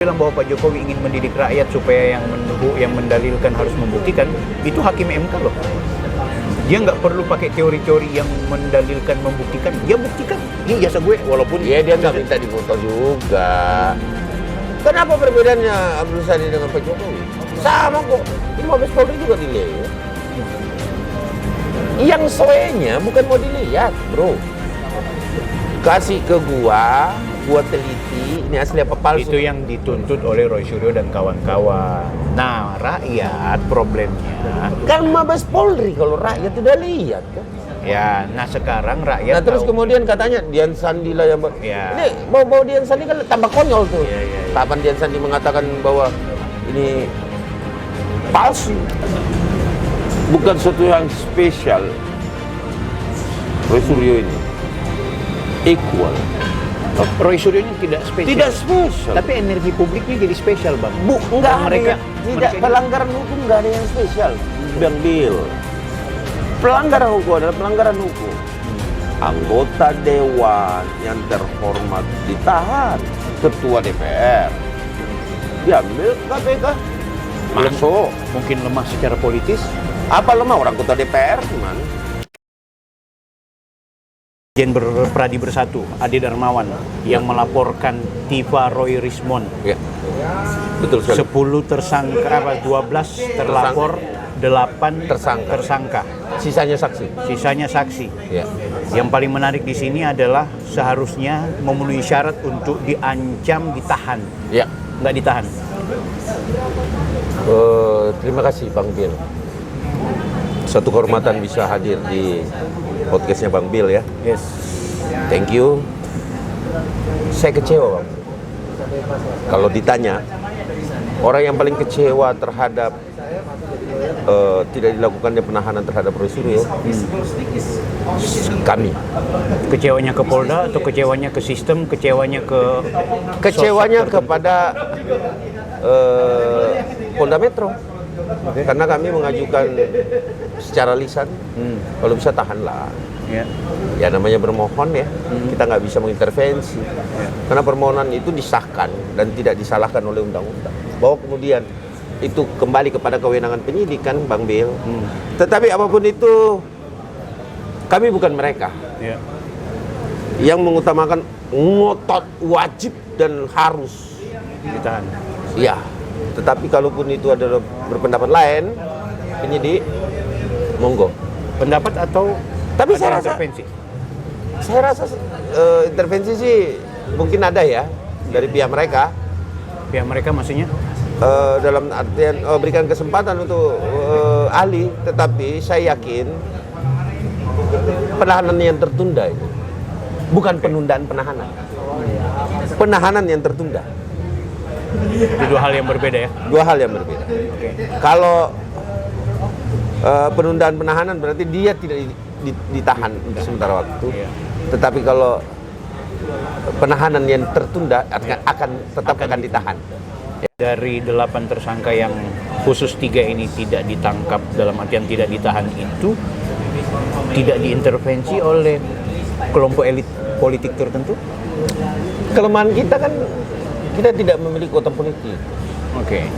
bilang bahwa Pak Jokowi ingin mendidik rakyat supaya yang mendalilkan harus membuktikan, itu hakim MK loh. Dia nggak perlu pakai teori-teori yang mendalilkan membuktikan, dia buktikan. Ini jasa gue, walaupun dia nggak minta difoto juga. Kenapa perbedaannya Abdul Sani dengan Pak Jokowi? Sama kok, ini Mabes Polri juga dilihat. Yang soalnya bukan mau dilihat, bro. Kasih ke gua teliti, ini asli apa palsu. Itu yang dituntut oleh Roy Suryo dan kawan-kawan. Nah, rakyat problemnya kan Mabes Polri, kalau rakyat udah lihat kan. Ya, nah sekarang rakyat. Nah terus kemudian katanya Dian Sandi lah yang ya. Ini mau Dian Sandi kan tambah konyol tuh. Ya. Kapan Dian Sandi mengatakan bahwa ini palsu, bukan sesuatu yang spesial. Roy Suryo ini equal. Roy Suryo ini tidak spesial. Tidak spesial. Tapi energi publiknya jadi spesial, Bang. Enggak mereka tidak pelanggaran hukum, enggak ada yang spesial. Bang Bill. Pelanggaran hukum adalah pelanggaran hukum. Anggota dewan yang terhormat ditahan, ketua DPR diambil KPK. Masuk. Mungkin lemah secara politis. Apa lemah orang ketua DPR gimana? Jen Pradi Bersatu, Ade Darmawan yang melaporkan Tifa Roy Rismond. Ya. Betul sekali. 10 tersangka, 12 terlapor, 8 tersangka. Sisanya saksi. Ya. Yang paling menarik di sini adalah seharusnya memenuhi syarat untuk diancam ditahan. Ya. Nggak ditahan. Terima kasih Bang Bill. Satu kehormatan bisa hadir di podcastnya Bang Bill ya. Yes. Thank you. Saya kecewa Bang. Kalau ditanya, orang yang paling kecewa terhadap tidak dilakukannya penahanan terhadap Roy Suryo, kami. Kecewanya ke Polda atau kecewanya ke sistem, kecewanya kepada Polda Metro. Okay. Karena kami mengajukan secara lisan, kalau bisa tahanlah. Ya namanya bermohon ya, kita nggak bisa mengintervensi. Karena permohonan itu disahkan dan tidak disalahkan oleh undang-undang. Bahwa kemudian itu kembali kepada kewenangan penyidik kan Bang Bill. Tetapi apapun itu, kami bukan mereka yang mengutamakan ngotot wajib dan harus ditahan. Ya, tetapi kalaupun itu adalah berpendapat lain, penyidik monggo. Pendapat atau tapi saya rasa intervensi sih mungkin ada ya dari pihak mereka. Pihak mereka maksudnya? Dalam artian berikan kesempatan untuk ahli, tetapi saya yakin penahanan yang tertunda itu bukan penundaan penahanan yang tertunda. Itu dua hal yang berbeda ya? Dua hal yang berbeda. Okay. Kalau penundaan penahanan berarti dia tidak ditahan untuk sementara waktu. Tetapi kalau penahanan yang tertunda akan ditahan. Dari 8 tersangka yang khusus 3 ini tidak ditangkap, dalam artian tidak ditahan, itu tidak diintervensi oleh kelompok elit politik tertentu? Kelemahan kita kan kita tidak memiliki kekuatan politik. Oke.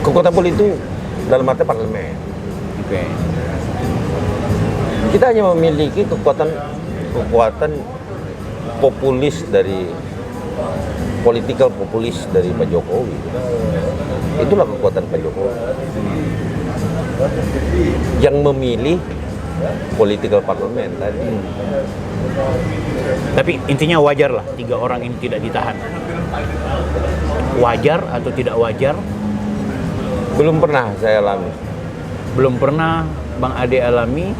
Kekuatan politik itu dalam arti parlemen. Oke. Kita hanya memiliki kekuatan populis dari political populis dari Pak Jokowi. Itulah kekuatan Pak Jokowi. Yang memilih political parlemen tadi. Tapi intinya wajar lah 3 orang ini tidak ditahan. Wajar atau tidak wajar? Belum pernah saya alami. Belum pernah Bang Ade alami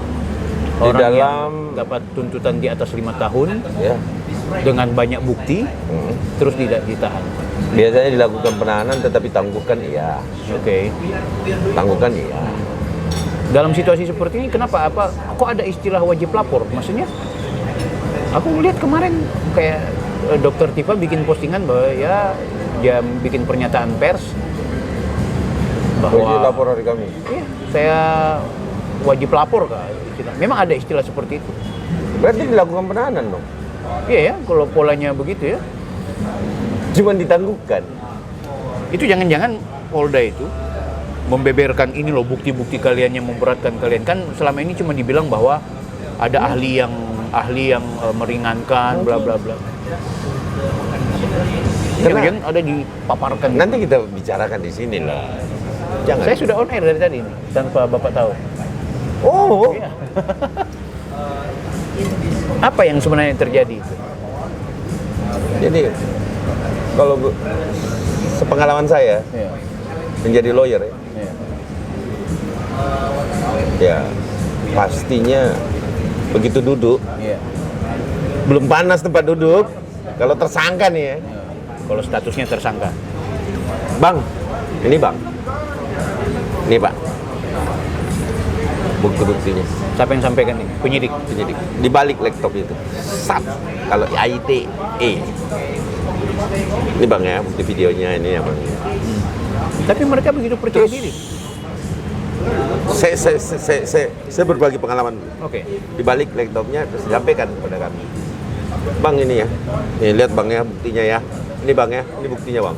di orang dalam yang dapat tuntutan di atas 5 tahun ya, dengan banyak bukti terus tidak ditahan. Biasanya dilakukan penahanan tetapi tangguhkan iya. Oke. Tangguhkan iya. Dalam situasi seperti ini kenapa kok ada istilah wajib lapor? Maksudnya aku lihat kemarin kayak Dokter Tifa bikin postingan bahwa dia bikin pernyataan pers bahwa wajib lapor hari kami. Iya, saya wajib lapor kah? Memang ada istilah seperti itu. Berarti dilakukan penahanan dong. Iya ya, kalau polanya begitu ya. Cuma ditangguhkan. Itu jangan-jangan Polda itu membeberkan ini loh bukti-bukti kalian yang memberatkan kalian. Kan selama ini cuma dibilang bahwa ada ahli yang meringankan bla bla bla. Jangan ada dipaparkan. Nanti kita bicarakan di sini lah. Jangan. Saya sudah on air dari tadi ini tanpa Bapak tahu. Oh. Iya. Apa yang sebenarnya terjadi itu? Jadi kalau sepengalaman saya Iya. menjadi lawyer ya, Iya. ya pastinya begitu duduk Iya. belum panas tempat duduk kalau tersangka nih ya. Kalau statusnya tersangka. Bang, ini bang, ini pak, bukti-buktinya. Siapa yang sampaikan ini? Penyidik. Di balik laptop itu. Sat. Kalau ITE. Ini bang ya, bukti videonya ini ya bang. Tapi mereka begitu percaya diri. Saya berbagi pengalaman. Oke. Di balik laptopnya terus disampaikan kepada kami. Bang ini ya, nih lihat bang ya buktinya ya. Ini bang ya, ini buktinya bang.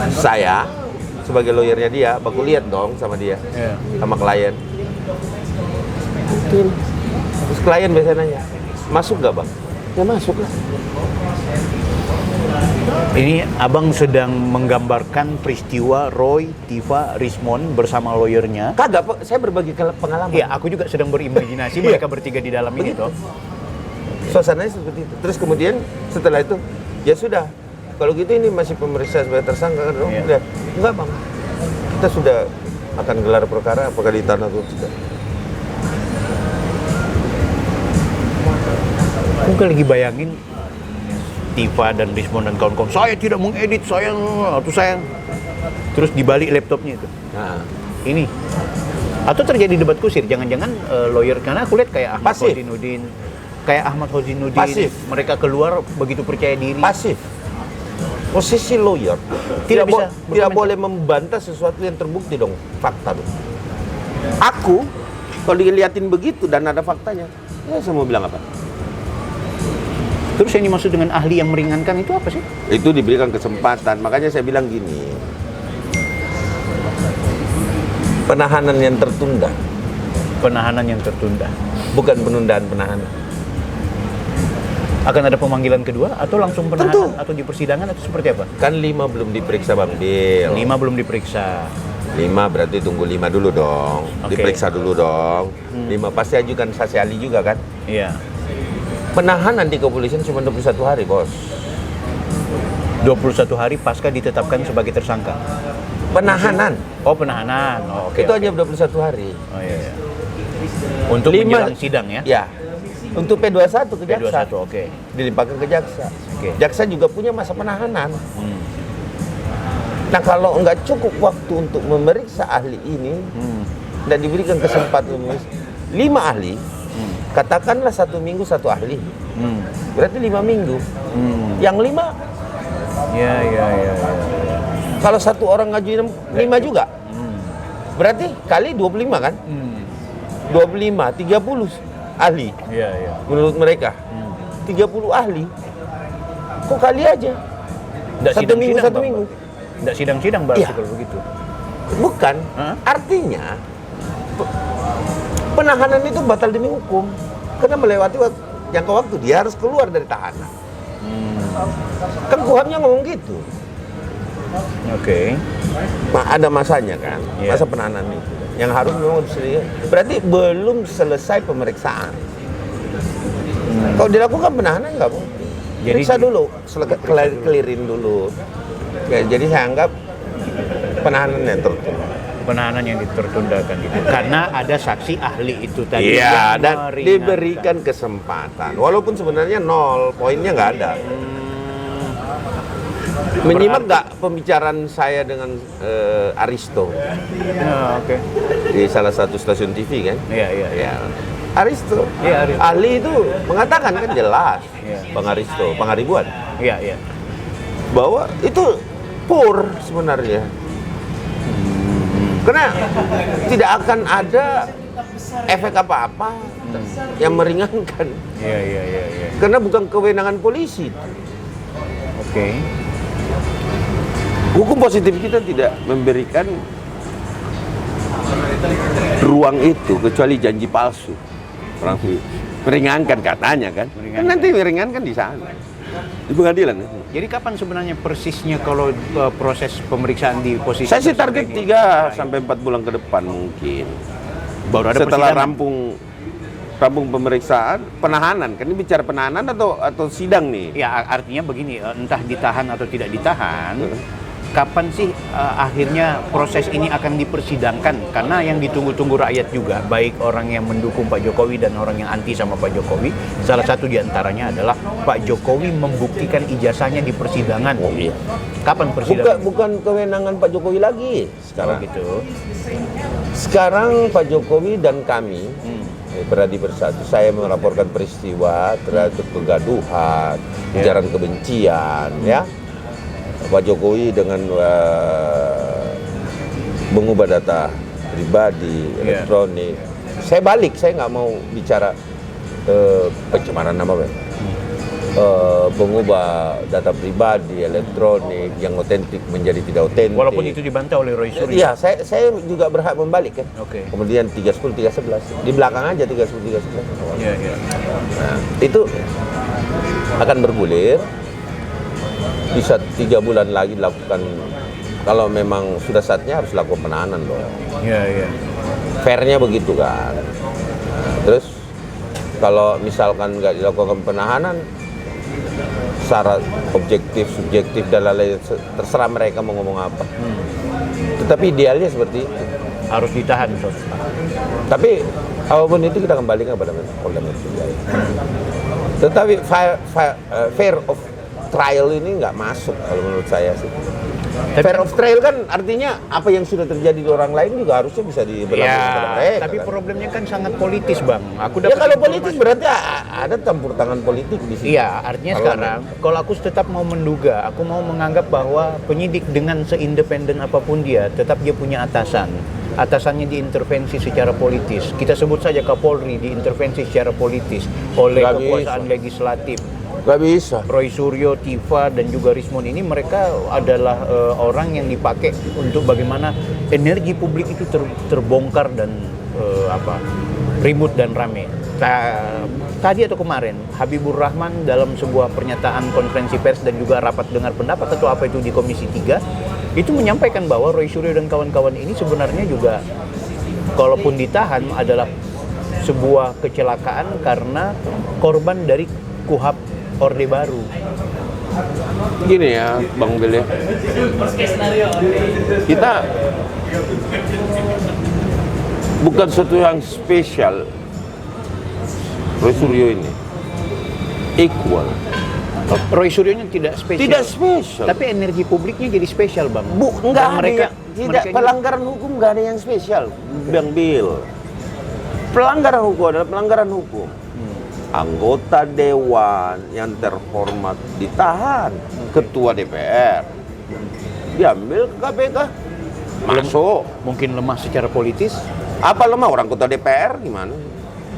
Saya sebagai lawyernya dia, baku lihat dong sama dia, Iya. sama klien. Betul. Terus klien biasanya nanya, masuk nggak bang? Ya masuk lah. Ini abang sedang menggambarkan peristiwa Roy, Tifa, Rismond bersama lawyernya. Kagak, Pak. Saya berbagi pengalaman. Iya, aku juga sedang berimajinasi mereka bertiga di dalam ini toh. Suasananya seperti itu. Terus kemudian setelah itu, ya sudah. Kalau gitu ini masih pemeriksaan sebagai tersangka kan? Oh, Iya. udah. Enggak bang. Kita sudah akan gelar perkara apakah di tanah atau tidak. Aku kan lagi bayangin Tifa dan Rismond dan kawan-kawan, saya tidak mengedit, saya terus dibalik laptopnya itu. Nah, Ini atau terjadi debat kusir, jangan-jangan lawyer, karena aku lihat kayak Ahmad Pasif. Hozinuddin, Pasif. mereka keluar begitu percaya diri. pasif. Posisi lawyer Tidak bisa tidak berkomentar. boleh membantah sesuatu yang terbukti dong, fakta dong. Aku kalau dilihatin begitu dan ada faktanya, ya saya mau bilang apa? Terus yang dimaksud dengan ahli yang meringankan itu apa sih? Itu diberikan kesempatan, makanya saya bilang gini. Penahanan yang tertunda, Penahanan yang tertunda. bukan penundaan penahanan. Akan ada pemanggilan kedua atau langsung penahanan Tentu. atau di persidangan atau seperti apa? Kan 5 belum diperiksa Bang Bil. 5 belum diperiksa. 5 berarti tunggu 5 dulu dong. Oke. Diperiksa dulu dong. 5 pasti ajukan saksi ahli juga kan. Iya. Penahanan di kepolisian cuma 21 hari, Bos. 21 hari pasca ditetapkan sebagai tersangka. Penahanan. Oh, penahanan. Oh, oke. Itu oke. hanya 21 hari. Oh iya, iya. Untuk 5 menjelang sidang ya? Ya. Untuk P21 ke jaksa. P21, oke. Dilimpahkan ke jaksa. Oke. Jaksa juga punya masa penahanan. Hmm. Nah, kalau nggak cukup waktu untuk memeriksa ahli ini dan diberikan kesempatan 5 ahli, katakanlah 1 minggu 1 ahli, berarti 5 minggu. Yang 5, Ya. kalau 1 orang ngajuin 5 juga, berarti kali 25 kan? 25, 30 ahli Iya. menurut mereka. 30 ahli, kok kali aja? Nggak 1 minggu, sidang-sidang, 1 Bang. minggu. Nggak sidang-sidang berarti Iya. kalau begitu. Bukan, Hah? artinya penahanan itu batal demi hukum karena melewati jangka waktu, dia harus keluar dari tahanan. Kan KUHAP-nya ngomong gitu. Oke. Nah, ada masanya kan, Iya. masa penahanan itu yang harus memang berarti belum selesai pemeriksaan. Kalau dilakukan penahanan nggak mungkin. Jadi Periksa dulu, clearin dulu. Ya, jadi saya anggap penahanan yang tertunda. Penahanan yang ditertundakan itu karena ada saksi ahli itu tadi Iya, yang dan meringankan. diberikan kesempatan. Walaupun sebenarnya 0, poinnya nggak ada. Menyimak nggak pembicaraan saya dengan Aristo Ya, oke. di salah satu stasiun TV kan? Iya. Ya, Aristo. Iya, Aristo. Ahli itu mengatakan kan jelas, Iya. Bang Aristo, Bang Haribuan, Iya. bahwa itu pur sebenarnya. Karena tidak akan ada efek apa-apa yang meringankan. Iya. Karena bukan kewenangan polisi. Oke. Hukum positif kita tidak memberikan ruang itu kecuali janji palsu. Orang meringankan katanya kan. Kan nanti meringankan di sana. Di pengadilan. Jadi kapan sebenarnya persisnya kalau proses pemeriksaan di posisi Saya sih tersangka target ini? 3 sampai 4 bulan ke depan mungkin. Baru ada Setelah persidangan? rampung pemeriksaan, penahanan. Kan ini bicara penahanan atau sidang nih? Ya artinya begini, entah ditahan atau tidak ditahan, kapan sih akhirnya proses ini akan dipersidangkan? Karena yang ditunggu-tunggu rakyat juga, baik orang yang mendukung Pak Jokowi dan orang yang anti sama Pak Jokowi, salah satu diantaranya adalah Pak Jokowi membuktikan ijazahnya di persidangan. Oh iya. Kapan persidangan? Bukan kewenangan Pak Jokowi lagi sekarang. Gitu. Sekarang Pak Jokowi dan kami berada bersatu. Saya melaporkan peristiwa terhadap kegaduhan, ujaran kebencian, ya. Pak Jokowi dengan mengubah data pribadi, elektronik. Saya balik, saya nggak mau bicara pencemaran nama baik. Mengubah data pribadi, elektronik, yang otentik menjadi tidak otentik. Walaupun itu dibantah oleh Roy Suryo. Iya, saya juga berhak membalik kan. Oke. Kemudian 310, 311. Di belakang aja 310, 311. Iya, iya. Nah, itu akan bergulir. Bisa 3 bulan lagi dilakukan. Kalau memang sudah saatnya harus lakukan penahanan loh. Iya, iya. Fairnya begitu kan. Nah, terus kalau misalkan nggak dilakukan penahanan, syarat objektif, subjektif dan lain-lain, terserah mereka mau ngomong apa. Tetapi idealnya seperti itu. Harus ditahan, Sos. Tapi apapun itu kita kembalikan kepada Polda Metro Jaya. Tetapi fair of trial ini nggak masuk kalau menurut saya sih. Fair of trial kan artinya apa yang sudah terjadi di orang lain juga harusnya bisa diberlakukan kepada mereka. Tapi kan? problemnya kan sangat politis, Bang. Aku Ya dapat kalau informasi- politis berarti ada campur tangan politik di sini. Iya, artinya Kalau sekarang kalau aku tetap mau menduga, aku mau menganggap bahwa penyidik dengan seindependen apapun dia, tetap dia punya atasan. Atasannya diintervensi secara politis. Kita sebut saja Kapolri diintervensi secara politis oleh Nggak kekuasaan bisa. legislatif. Nggak bisa. Roy Suryo, Tifa, dan juga Rismon ini mereka adalah orang yang dipakai untuk bagaimana energi publik itu terbongkar dan ribut dan rame. Tadi atau kemarin Habibur Rahman dalam sebuah pernyataan konferensi pers dan juga rapat dengar pendapat atau apa itu di Komisi 3 itu menyampaikan bahwa Roy Suryo dan kawan-kawan ini sebenarnya juga kalaupun ditahan adalah sebuah kecelakaan karena korban dari kuhab Orde Baru. Gini ya, Bang Bel ya. Kita bukan sesuatu yang spesial. Roy Suryo ini equal. Roy Suryo tidak spesial. Tidak spesial. Tapi energi publiknya jadi spesial, Bang. Enggak ada mereka tidak pelanggaran hukum enggak ada yang spesial, Bang Bil. Pelanggaran hukum adalah pelanggaran hukum. Anggota dewan yang terhormat ditahan, ketua DPR diambil ke KPK, masuk. Mungkin lemah secara politis. Apa lemah orang ketua DPR gimana?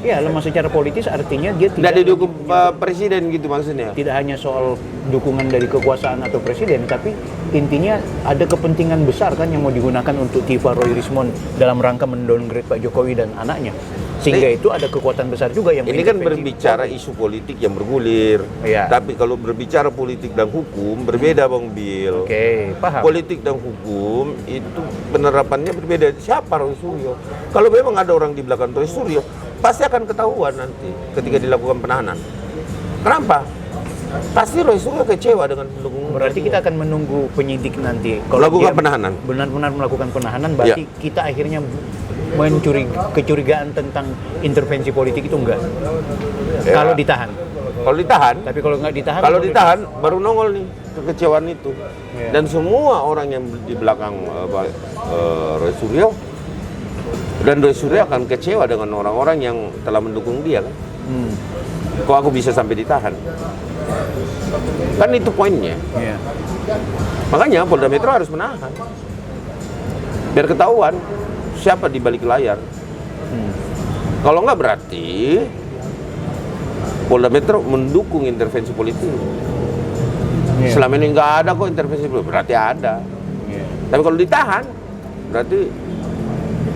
Ya, lemah secara politis artinya dia Tidak tidak didukung presiden gitu maksudnya. tidak hanya soal dukungan dari kekuasaan atau presiden, tapi intinya ada kepentingan besar kan yang mau digunakan untuk Tifa Roy Rismon dalam rangka mendowngrade Pak Jokowi dan anaknya. Sehingga itu ada kekuatan besar juga yang Ini kan mengintervensi berbicara Polri. isu politik yang bergulir. Iya. Tapi kalau berbicara politik dan hukum berbeda Bang Bil. Oke, paham. Politik dan hukum itu penerapannya berbeda. Siapa Roy Suryo? Kalau memang ada orang di belakang Roy Suryo, pasti akan ketahuan nanti ketika dilakukan penahanan. Kenapa? Pasti Roy Suryo kecewa dengan pendukung. Berarti kita akan menunggu penyidik nanti. Melakukan dia penahanan. Benar-benar melakukan penahanan, berarti kita akhirnya kecurigaan tentang intervensi politik itu enggak. Ya. Kalau ditahan. Kalau ditahan, Tapi kalau nggak ditahan, kalau ditahan baru nongol nih kekecewaan itu. Ya. Dan semua orang yang di belakang Roy Suryo dan Roy Suryo akan kecewa dengan orang-orang yang telah mendukung dia kan. Kok aku bisa sampai ditahan? Kan itu poinnya. Iya. Makanya Polda Metro harus menahan. Biar ketahuan siapa di balik layar. Kalau nggak berarti Polda Metro mendukung intervensi politik. Selama ini nggak ada kok intervensi, berarti ada. Tapi kalau ditahan, berarti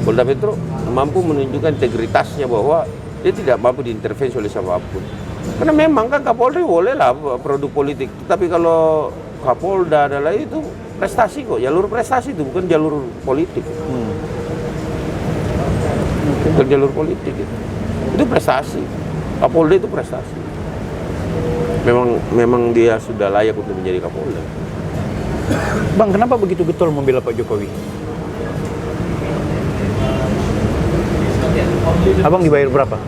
Polda Metro mampu menunjukkan integritasnya bahwa dia tidak mampu diintervensi oleh siapapun. Karena memang kan Kapolri boleh lah produk politik, tapi kalau Kapolda adalah itu prestasi kok, jalur prestasi itu bukan jalur politik. Bukan jalur politik itu prestasi. Kapolda itu prestasi. Memang dia sudah layak untuk menjadi Kapolda. Bang, kenapa begitu getol membela Pak Jokowi? Abang dibayar berapa?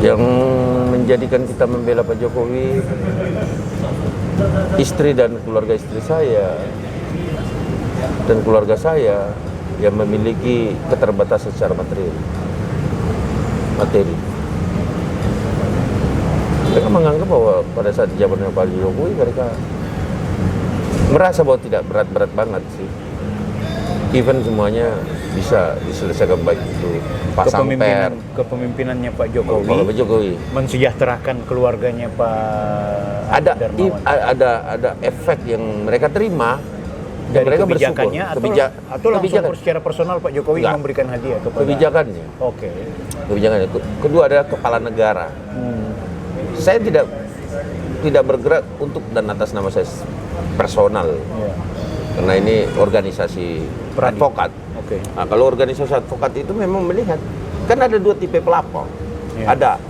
Yang menjadikan kita membela Pak Jokowi, istri dan keluarga istri saya dan keluarga saya yang memiliki keterbatasan secara materi. Mereka menganggap bahwa pada saat zamannya Pak Jokowi mereka merasa bahwa tidak berat-berat banget sih. Even semuanya bisa diselesaikan baik itu pasang per. Kepemimpinannya Pak Jokowi, mensejahterakan keluarganya Pak Darmawan. Ada efek yang mereka terima dari mereka kebijakannya bersyukur. atau langsung secara personal Pak Jokowi memberikan hadiah kepada kebijakannya. Oke. Kebijakannya. Kedua adalah kepala negara. Saya tidak bergerak untuk dan atas nama saya personal. Karena ini organisasi advokat. Okay. Nah, kalau organisasi advokat itu memang melihat, kan ada dua tipe pelapor. Ada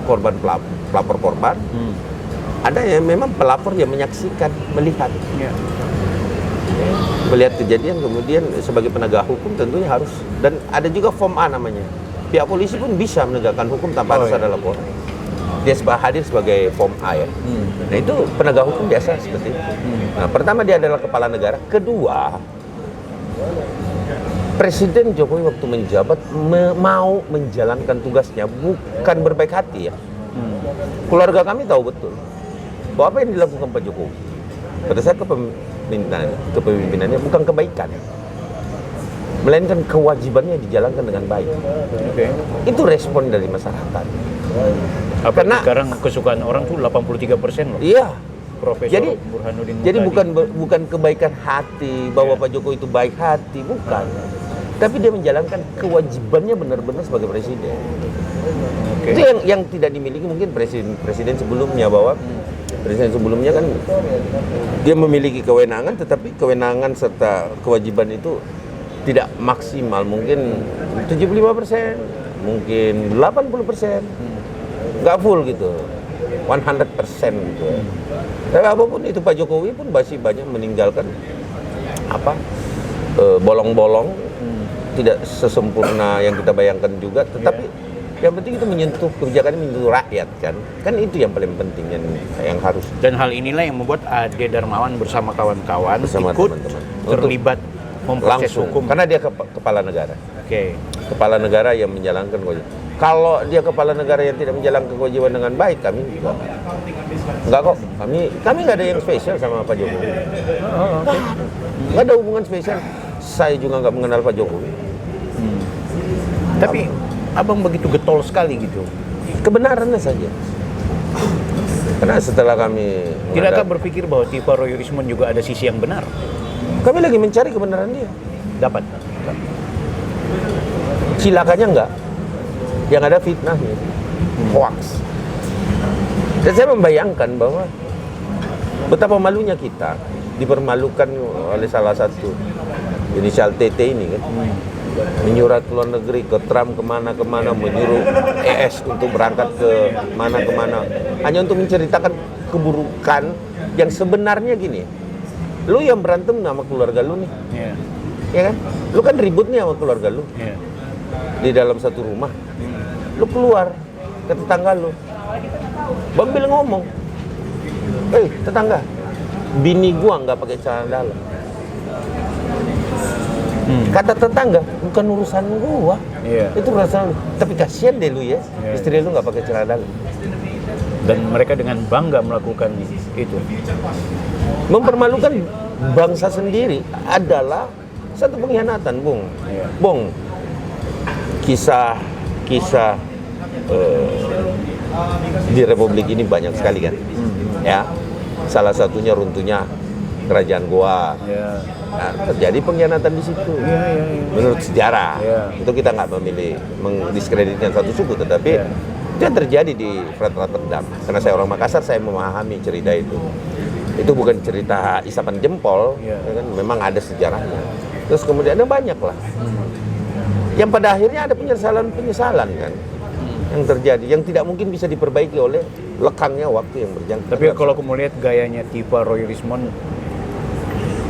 pelapor korban, ada yang memang pelapor yang menyaksikan, melihat. Melihat kejadian, kemudian sebagai penegak hukum tentunya harus, dan ada juga form A namanya. Pihak polisi pun bisa menegakkan hukum tanpa harus ada laporan. Dia hadir sebagai form A ya. Nah itu penegak hukum biasa seperti itu. Nah pertama dia adalah kepala negara. Kedua, Presiden Jokowi waktu menjabat mau menjalankan tugasnya, bukan berbaik hati ya. Keluarga kami tahu betul bahwa apa yang dilakukan Pak Jokowi pada saat kepemimpinannya bukan kebaikan, melainkan kewajibannya dijalankan dengan baik. Itu respon dari masyarakat. Karena sekarang kesukaan orang tuh 83% loh. Iya. Profesor Burhanuddin jadi Muhtadi. bukan kebaikan hati bahwa Pak Jokowi itu baik hati, bukan. Tapi dia menjalankan kewajibannya benar-benar sebagai presiden. Itu yang tidak dimiliki mungkin presiden sebelumnya, bahwa presiden sebelumnya kan dia memiliki kewenangan, tetapi kewenangan serta kewajiban itu tidak maksimal, mungkin 75%, mungkin 80%. Nggak full gitu, 100% gitu. Tapi apapun itu Pak Jokowi pun masih banyak meninggalkan bolong-bolong, tidak sesempurna yang kita bayangkan juga. Tetapi yang penting itu menyentuh kebijakan, menyentuh rakyat kan itu yang paling penting yang harus. Dan hal inilah yang membuat Ade Darmawan bersama kawan-kawan ikut teman-teman terlibat memproses langsung hukum. karena dia kepala negara. Kepala negara yang menjalankan kewajiban. Kalau dia kepala negara yang tidak menjalankan kewajiban dengan baik, kami juga enggak kok. Kami nggak ada yang spesial sama Pak Jokowi. Nggak ada hubungan spesial. Saya juga nggak mengenal Pak Jokowi. Tapi abang begitu getol sekali gitu. Kebenarannya saja. Karena setelah kami tidakkah berpikir bahwa Tiva Royoismon juga ada sisi yang benar? Kami lagi mencari kebenaran dia. Dapat. Cilakanya enggak. Yang ada fitnahnya, hoax. Dan saya membayangkan bahwa betapa malunya kita dipermalukan oleh salah satu inisial TT ini kan. Menyurat ke luar negeri, ke Trump kemana-kemana, menyuruh ES untuk berangkat ke mana-kemana, hanya untuk menceritakan keburukan yang sebenarnya gini. Lu yang berantem sama keluarga lu nih, ya kan? Lu kan ribut nih sama keluarga lu di dalam satu rumah. Lu keluar ke tetangga lu, Bang ngomong, tetangga, bini gua nggak pakai celana dalam. Kata tetangga, bukan urusan gua, itu urusan lu. Tapi kasihan deh lu ya, istri lu nggak pakai celana dalam. Dan mereka dengan bangga melakukan itu. Mempermalukan bangsa sendiri adalah satu pengkhianatan, Bung. Bung, kisah di Republik ini banyak sekali kan, ya. Salah satunya runtuhnya kerajaan Goa. Ya. Nah, terjadi pengkhianatan di situ. Iya. Menurut sejarah, itu kita nggak memilih mendiskreditkan satu suku, tetapi itu yang terjadi di Fred Rotterdam. Karena saya orang Makassar, saya memahami cerita itu. Itu bukan cerita isapan jempol, ya kan? Memang ada sejarahnya. Terus kemudian ada banyak lah. Yang pada akhirnya ada penyesalan kan, yang terjadi, yang tidak mungkin bisa diperbaiki oleh lekangnya waktu yang berjalan. Tapi kalau aku melihat gayanya tipe Roy Rismond,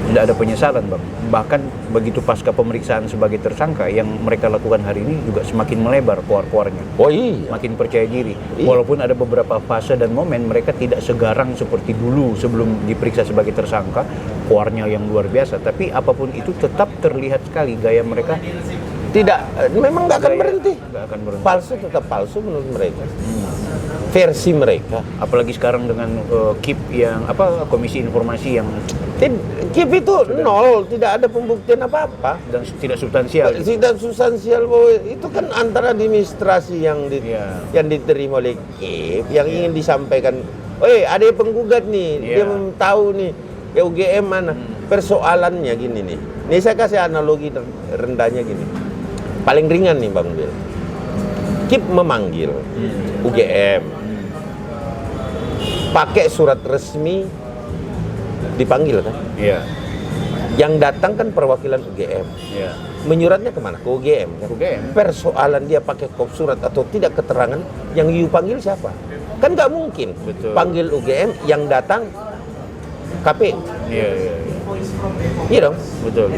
tidak ada penyesalan, Bang. Bahkan begitu pasca pemeriksaan sebagai tersangka, yang mereka lakukan hari ini juga semakin melebar kuar-kuarnya. Oh iya. Makin percaya diri. Iya. Walaupun ada beberapa fase dan momen mereka tidak segarang seperti dulu sebelum diperiksa sebagai tersangka, kuarnya yang luar biasa. Tapi apapun itu tetap terlihat sekali gaya mereka. Tidak, memang nggak akan berhenti. Nggak akan berhenti. Palsu tetap palsu menurut mereka. Versi mereka. Apalagi sekarang dengan KIP yang Komisi Informasi yang KIP itu nol, tidak ada pembuktian apa-apa dan tidak substansial. Tidak substansial bahwa itu kan antara administrasi yang yang diterima oleh KIP yang ingin disampaikan. Ada penggugat nih, dia mau tahu nih UGM mana. Persoalannya gini nih. Nih saya kasih analogi rendahnya gini. Paling ringan nih Bang Bil. KIP memanggil UGM. Pakai surat resmi dipanggil kan? Iya. Yang datang kan perwakilan UGM. Iya. Menyuratnya kemana? Ke UGM kan? UGM. Persoalan dia pakai kop surat atau tidak keterangan, yang panggil siapa? Kan nggak mungkin. Betul. Panggil UGM, yang datang KPU. Iya. Iya dong? Betul.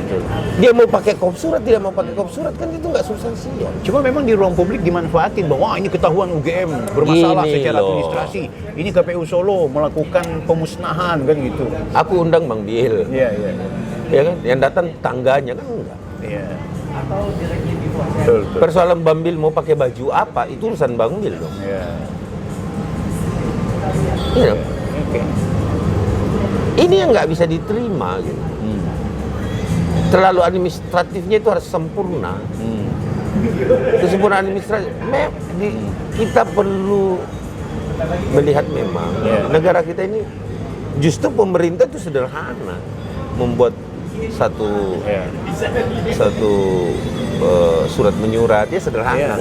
Dia mau pakai kop surat, tidak mau pakai kop surat, kan itu nggak substansial. Cuma memang di ruang publik dimanfaatin bahwa ini ketahuan UGM bermasalah secara administrasi. Ini KPU Solo melakukan pemusnahan kan gitu. Aku undang Bang Bil. Iya. Ya kan? Yang datang tangganya kan enggak. Iya. Betul. Persoalan Bang Bil mau pakai baju apa, itu urusan Bang Bil dong. Iya. Iya. Oke. Ini yang nggak bisa diterima gitu. Terlalu administratifnya itu harus sempurna. Kesempurnaan administratif. Kita perlu melihat memang negara kita ini justru pemerintah itu sederhana, membuat satu surat menyurat ya sederhana,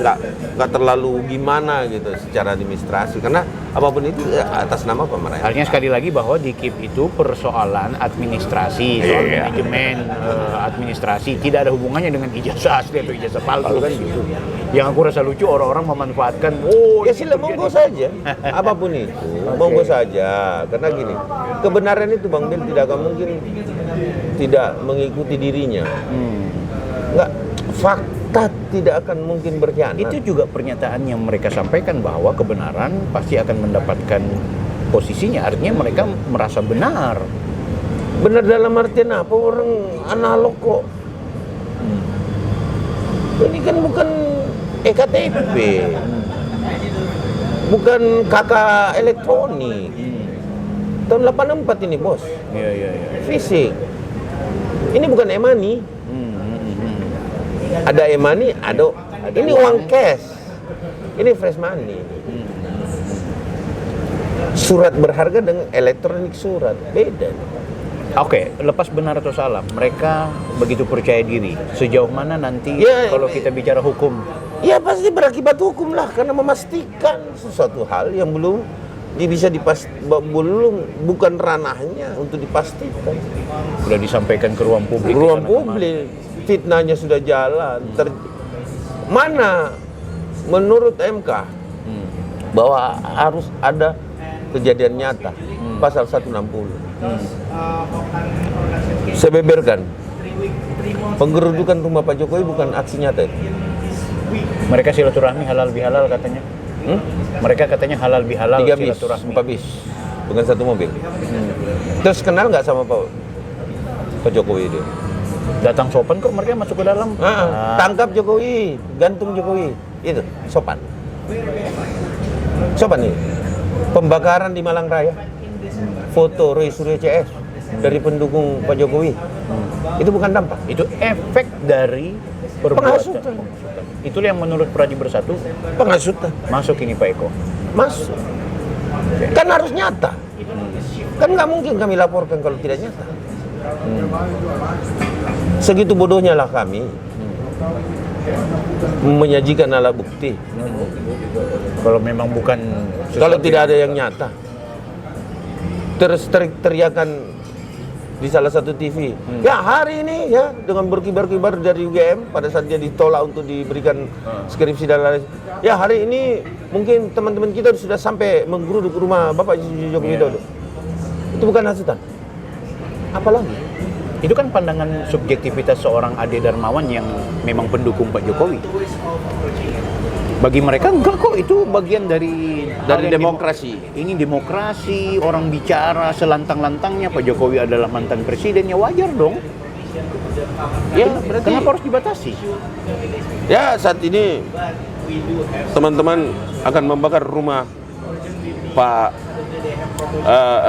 nggak terlalu gimana gitu secara administrasi, karena apapun itu atas nama pemerintah. Artinya sekali lagi bahwa di KIP itu persoalan administrasi, soal manajemen administrasi, tidak ada hubungannya dengan ijazah asli atau ijazah palsu kan gitu. Yang aku rasa lucu orang-orang memanfaatkan, sila monggo saja, apapun itu, monggo saja, karena gini, kebenaran itu Bang Bil tidak akan mungkin tidak mengikuti dirinya. Enggak, fakta tidak akan mungkin berkhianat. Itu juga pernyataan yang mereka sampaikan bahwa kebenaran pasti akan mendapatkan posisinya. Artinya mereka merasa benar. Benar dalam artian apa? Orang analog kok. Ini kan bukan EKTP. Bukan KK elektronik. Tahun 84 ini, Bos. Iya. Fisik. Ini bukan e-money. Ada e-money, ada ini uang cash. Ini fresh money. Surat berharga dengan elektronik surat, beda. Oke, lepas benar atau salah, mereka begitu percaya diri. Sejauh mana nanti kalau kita bicara hukum? Ya pasti berakibat hukum lah, karena memastikan sesuatu hal yang belum bisa bukan ranahnya untuk dipastikan. Sudah disampaikan ke ruang publik. Ruang publik, fitnahnya sudah jalan. Mana menurut MK bahwa harus ada kejadian nyata, pasal 160. Saya beberkan, penggerudukan rumah Pak Jokowi bukan aksi nyata itu. Mereka silaturahmi halal bihalal katanya. Mereka katanya halal bihalal 3 bis, silaturahmi. 4 bis, bukan 1 mobil. Terus kenal nggak sama Pak Jokowi itu? Datang sopan kok mereka masuk ke dalam. Tangkap Jokowi, gantung Jokowi, itu sopan. Sopan ini. Pembakaran di Malang Raya, foto Roy Suryo CS dari pendukung Pak Jokowi. Itu bukan dampak. Itu efek dari penghasutan. Itulah yang menurut Pradi Bersatu penghasutan. Masuk ini Pak Eko. Masuk. Kan harus nyata. Kan nggak mungkin kami laporkan kalau tidak nyata. Segitu bodohnya lah kami menyajikan alat bukti. Kalau memang bukan Kalau tidak ada yang nyata, terus teriakan di salah satu TV, ya hari ini ya dengan berkibar-kibar dari UGM pada saat dia ditolak untuk diberikan skripsi dan lain. Ya hari ini mungkin teman-teman kita sudah sampai menggeruduk rumah Bapak Joko Widodo. Itu bukan hasutan. Apalagi? Itu kan pandangan subjektivitas seorang Ade Darmawan yang memang pendukung Pak Jokowi. Bagi mereka enggak kok, itu bagian dari demokrasi. Ini demokrasi, orang bicara selantang-lantangnya, Pak Jokowi adalah mantan presiden, ya wajar dong. Ya, berarti Kenapa harus dibatasi? ya saat ini teman-teman akan membakar rumah Pak.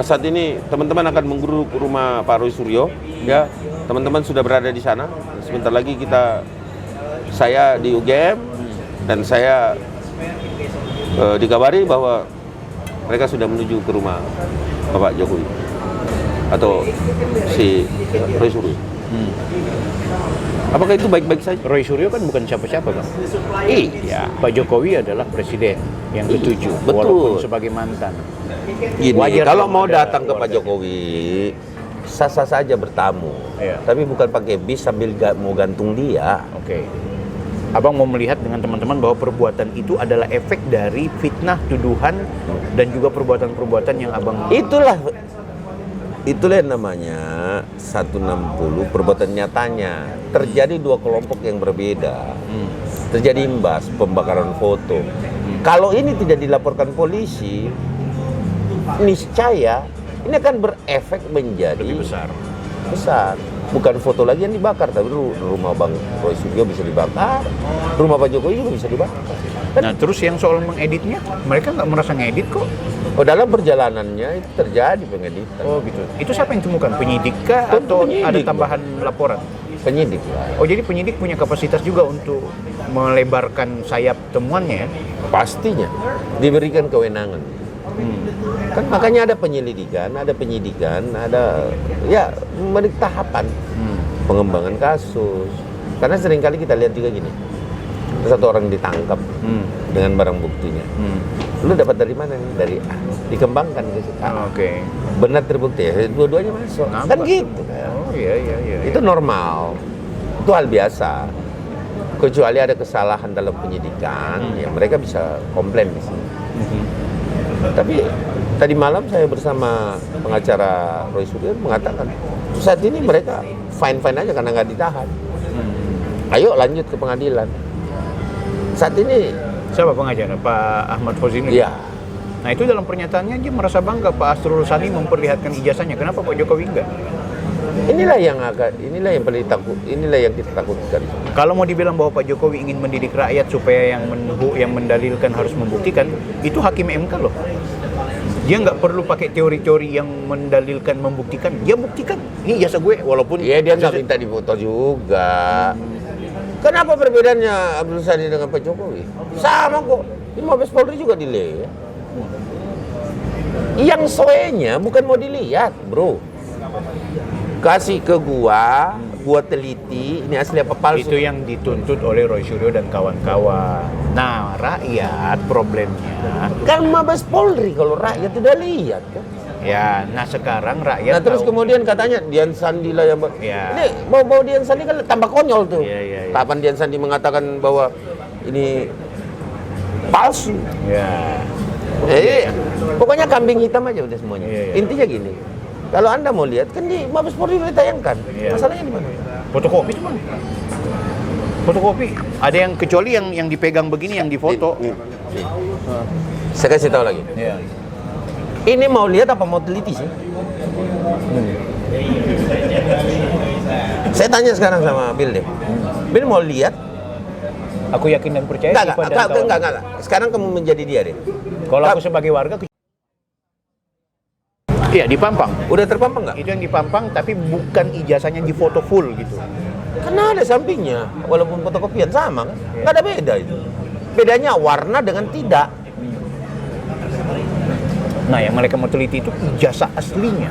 Saat ini teman-teman akan menggeruduk rumah Pak Roy Suryo. Ya, teman-teman sudah berada di sana. Sebentar lagi saya di UGM dan saya dikabari bahwa mereka sudah menuju ke rumah Bapak Jokowi atau si Roy Suryo. Apakah itu baik-baik saja? Roy Suryo kan bukan siapa-siapa kan? Iya. Pak Jokowi adalah presiden yang ketujuh, Betul. walaupun sebagai mantan. Gini, Wajar kalau dong mau ada datang ke Pak keluarga. Jokowi, sah-sah saja bertamu. Iya. Tapi bukan pakai bis sambil mau gantung dia. Oke. Abang mau melihat dengan teman-teman bahwa perbuatan itu adalah efek dari fitnah, tuduhan, dan juga perbuatan-perbuatan yang abang... Itulah yang namanya 160 perbuatan nyatanya. Terjadi dua kelompok yang berbeda. Terjadi imbas pembakaran foto. Kalau ini tidak dilaporkan polisi, niscaya ini akan berefek menjadi lebih besar. Bukan foto lagi yang dibakar, tapi rumah Bang Roy Suryo bisa dibakar, rumah Pak Jokowi juga bisa dibakar. Nah, terus yang soal mengeditnya, mereka nggak merasa ngedit kok. Oh, dalam perjalanannya itu terjadi pengeditan. Oh gitu. Itu siapa yang temukan? Penyidik kah Tentu atau penyidik, ada tambahan laporan? Penyidik lah. Oh, jadi penyidik punya kapasitas juga untuk melebarkan sayap temuannya ya? Pastinya diberikan kewenangan. Kan makanya ada penyelidikan, ada ya tahapan pengembangan kasus. Karena seringkali kita lihat juga gini, ada satu orang ditangkap dengan barang buktinya. Lu dapat dari mana nih? Dari A. Dikembangkan ke situ. Oke. Benar terbukti ya, dua-duanya masuk. Kan gitu. Oh iya. Itu normal. Itu hal biasa. Kecuali ada kesalahan dalam penyidikan, ya mereka bisa komplain di sini. Tapi tadi malam saya bersama pengacara Roy Suryo mengatakan saat ini mereka fine-fine aja karena nggak ditahan. Ayo lanjut ke pengadilan. Saat ini Siapa pengacara? Pak Ahmad Fauzini? ya Nah, itu dalam pernyataannya dia merasa bangga Pak Asrul Sani memperlihatkan ijazahnya. Kenapa Pak Jokowi enggak? inilah yang paling takut, inilah yang kita takutkan. Kalau mau dibilang bahwa Pak Jokowi ingin mendidik rakyat supaya yang mendalilkan harus membuktikan, itu hakim MK loh. Dia nggak perlu pakai teori-teori yang mendalilkan, membuktikan. Dia buktikan. Ini ijazah gue, walaupun... Iya, dia nggak minta difoto juga. Kenapa perbedaannya Abdul Sani dengan Pak Jokowi? Sama kok. Di Mabes Polri juga dilihat. Yang soenya bukan mau dilihat, bro. Kasih ke gua teliti, ini asli apa palsu. Itu yang dituntut oleh Roy Suryo dan kawan-kawan. Nah, rakyat problemnya... Kan Mabes Polri kalau rakyat tidak lihat kan. Ya, nah sekarang rakyat... Nah terus tahu. kemudian katanya Dian Sandi lah yang... Ya. Ini bau Dian Sandi kan tambah konyol tuh. Iya. Kapan Dian Sandi mengatakan bahwa ini palsu. Ya. Pokoknya kambing hitam aja udah semuanya. Iya. Intinya gini, kalau Anda mau lihat kan di Mabes Polri udah ditayangkan. Iya. Masalahnya di mana? Fotokopi cuma. Fotokopi. Ada yang kecuali yang dipegang begini yang difoto. Saya kasih tahu lagi. Iya. Ini mau lihat apa mau teliti sih? Saya tanya sekarang sama Bill deh. Bill mau lihat? Aku yakin dan percaya Enggak. Sekarang kamu menjadi dia deh. Kalau aku sebagai warga iya, dipampang. Udah terpampang nggak? Itu yang dipampang tapi bukan ijazahnya difoto full gitu. Karena ada sampingnya, walaupun fotokopian sama kan? Nggak ada beda itu. Bedanya warna dengan tidak. Nah, yang mereka mau teliti itu ijazah aslinya.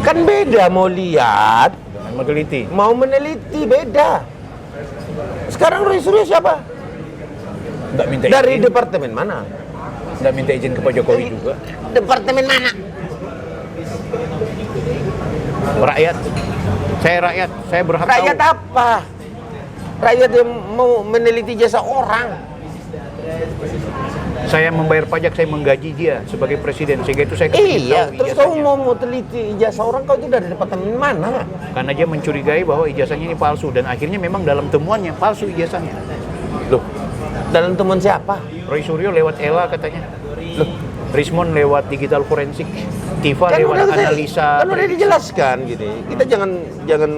Kan beda mau lihat, Dengan mau teliti. mau meneliti beda. Sekarang Roy Suryo siapa? Nggak minta Dari izin. departemen mana? Nggak minta izin ke Pak Jokowi juga. Departemen mana? Rakyat. Saya rakyat. Saya berhak Rakyat tahu. apa? Rakyat yang mau meneliti jasa orang. Saya membayar pajak, saya menggaji dia sebagai presiden, sehingga itu saya kepingin Iya, tahu terus ijazahnya. kamu mau teliti ijazah orang, kau itu dari departemen mana? Karena dia mencurigai bahwa ijazahnya ini palsu, dan akhirnya memang dalam temuannya palsu ijazahnya. Loh, dalam temuan siapa? Roy Suryo lewat ELA katanya. Loh, Rismon lewat digital forensik. Tifa kan lewat udah analisa. kan udah dijelaskan gitu. Kita jangan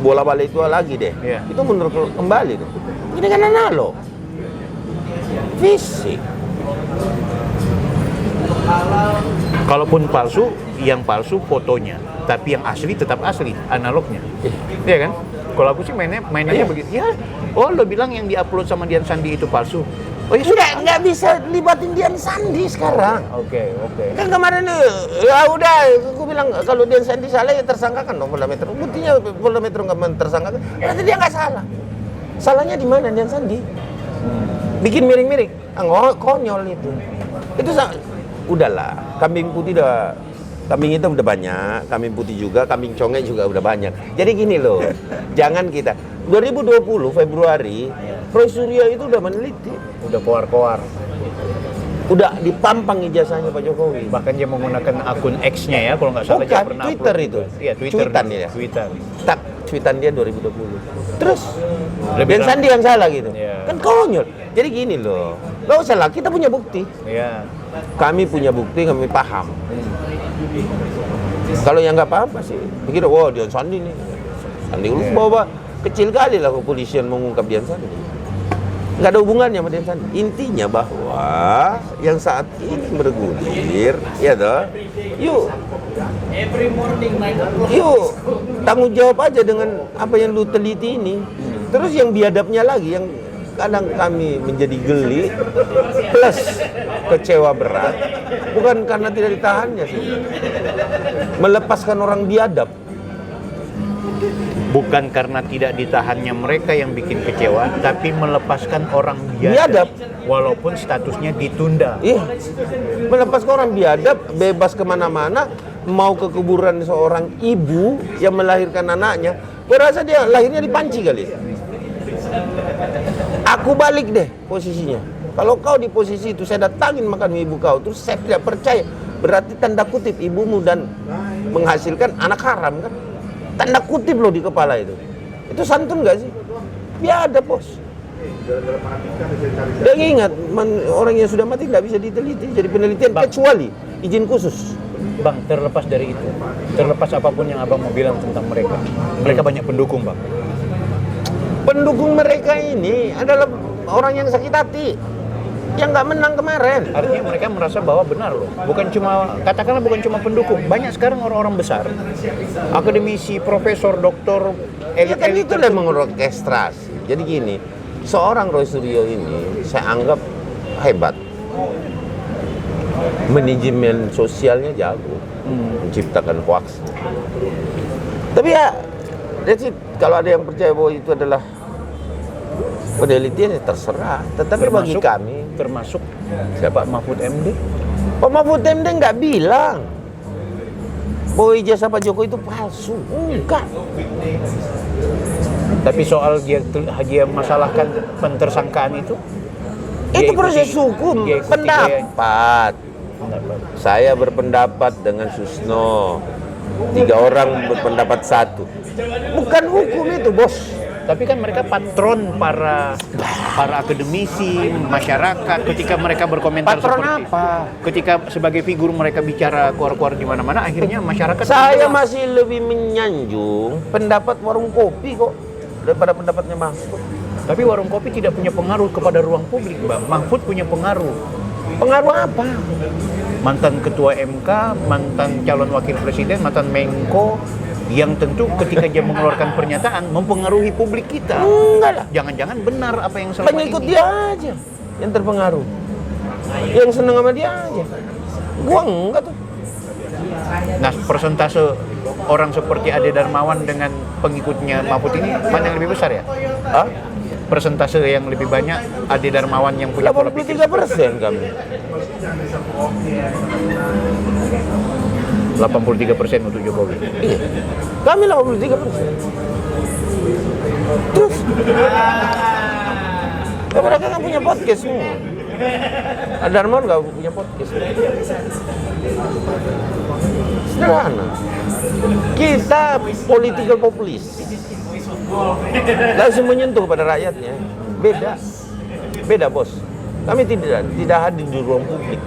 bola balik itu lagi deh. Iya. Itu mundur kembali tuh. Ini kan analog. Fisik. Kalaupun palsu, yang palsu fotonya, tapi yang asli tetap asli, analognya. Iya kan? Kalau aku sih mainannya Iya. begitu. Ya, oh lo bilang yang diupload sama Dian Sandi itu palsu. Oh ya sudah. Nggak bisa libatin Dian Sandi sekarang. Oke. Kan kemarin ya udah, aku bilang kalau Dian Sandi salah ya tersangkakan dong Polda Metro. Buktinya Polda Metro nggak tersangkakan, berarti dia nggak salah. Salahnya di mana Dian Sandi? Bikin miring-miring, konyol itu. Itu udahlah, kambing hitam udah banyak, kambing putih juga, kambing conge juga udah banyak. Jadi gini loh, jangan kita 2020 Februari, Roy Suryo itu udah meneliti, Udah koar-koar. udah dipampang ijazahnya Pak Jokowi. Bahkan dia menggunakan akun X-nya ya, kalau nggak salah dia Bukan, pernah Twitter upload itu. Iya, Twitter. Tweetan ya? Twitter. Tak, tweetan dia 2020. Terus Lebih Dian lama. Sandi yang salah gitu. Iya. Kan konyol. Jadi gini loh, nggak usah lah, kita punya bukti. Iya. Kami punya bukti, kami paham. Kalau yang nggak paham pasti pikir, wah Dian Sandi nih. Sandi lu bawa kecil kali lah kepolisian mengungkap Dian Sandi. Nggak ada hubungannya sama Dian Sandi. Intinya bahwa yang saat ini bergulir, ya toh, yuk tanggung jawab aja dengan apa yang lu teliti ini. Terus yang biadabnya lagi, yang kadang kami menjadi geli plus kecewa berat, bukan karena tidak ditahannya sih, melepaskan orang biadab. Bukan karena tidak ditahannya mereka yang bikin kecewa, tapi melepaskan orang Biadab. walaupun statusnya ditunda. Iya, melepaskan orang biadab, bebas kemana-mana, mau ke kuburan seorang ibu yang melahirkan anaknya, berasa dia lahirnya di panci kali. Aku balik deh posisinya. Kalau kau di posisi itu, saya datangin makan ibu kau, terus saya tidak percaya, berarti tanda kutip ibumu dan menghasilkan anak haram kan? Tanda kutip loh di kepala itu. Itu santun nggak sih? Biadab bos. Dan ingat, orang yang sudah mati nggak bisa diteliti, jadi penelitian kecuali izin khusus. Bang, terlepas dari itu, terlepas apapun yang abang mau bilang tentang mereka banyak pendukung, Bang. Pendukung mereka ini adalah orang yang sakit hati, yang nggak menang kemarin. Artinya mereka merasa bahwa benar loh. Bukan cuma, katakanlah bukan cuma pendukung. Banyak sekarang orang-orang besar, akademisi, profesor, doktor, Ya kan elit-elit itu yang mengorkestrasi. Jadi gini, seorang Roy Suryo ini saya anggap hebat. Manajemen sosialnya jago, menciptakan hoax. Tapi ya, that's it. Kalau ada yang percaya bahwa itu adalah penelitian, ya terserah. Tetapi bagi kami, termasuk siapa? Pak Mahfud MD. Pak Mahfud MD nggak bilang bahwa ijazah Pak Jokowi itu palsu. Enggak. Tapi soal dia masalahkan pentersangkaan itu, Itu dia proses ikuti- hukum. dia ikuti Pendapat. Saya berpendapat dengan Susno. 3 orang berpendapat 1. Bukan hukum itu, bos. Tapi kan mereka patron para akademisi, masyarakat ketika mereka berkomentar Patron seperti apa? ketika sebagai figur mereka bicara keluar-keluar di mana-mana, akhirnya masyarakat Saya masih lebih menyanjung pendapat warung kopi kok daripada pendapatnya Mahfud. Tapi warung kopi tidak punya pengaruh kepada ruang publik, Bang. Mahfud punya pengaruh. Pengaruh apa? Mantan ketua MK, mantan calon wakil presiden, mantan Menko, yang tentu ketika dia mengeluarkan pernyataan mempengaruhi publik kita. Enggak lah. Jangan-jangan benar apa yang selama Pengikut ini. dia aja yang terpengaruh. Yang seneng sama dia aja. Gua enggak tuh. Nah, persentase orang seperti Ade Darmawan dengan pengikutnya Mahfud ini mana yang lebih besar ya? Hah? Persentase yang lebih banyak Ade Darmawan yang punya pola pikir 83% kami. 83% untuk Jokowi. Iya. Kami 83%. Terus mereka kan punya podcast semua. Darmawan nggak punya podcast. Sederhana. Kita political populis. Langsung menyentuh pada rakyatnya. Beda bos. Kami tidak hadir di ruang publik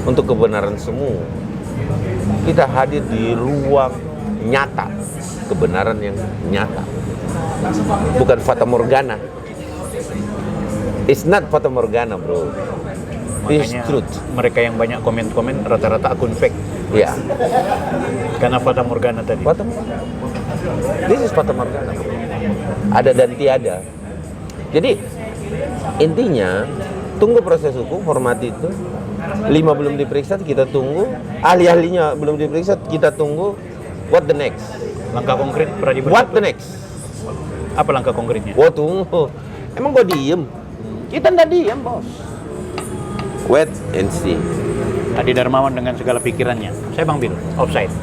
untuk kebenaran semua. Kita hadir di ruang nyata, kebenaran yang nyata. Bukan fata morgana. It's not fata morgana, bro. It's Makanya truth. mereka yang banyak komen-komen rata-rata akun fake Ya, karena fata morgana tadi. fata morgana. This is fata morgana. Ada dan tiada. Jadi intinya tunggu proses hukum, hormati itu. 5 belum diperiksa, kita tunggu. Ahli-ahlinya belum diperiksa, kita tunggu. What the next? Langkah konkret Pradi What the Bersatu. next? Apa langkah konkretnya? Gua tunggu. Emang gua diem? Kita nggak diem, bos. Wait and see. Ade Darmawan dengan segala pikirannya. Saya Bang Bil, offside.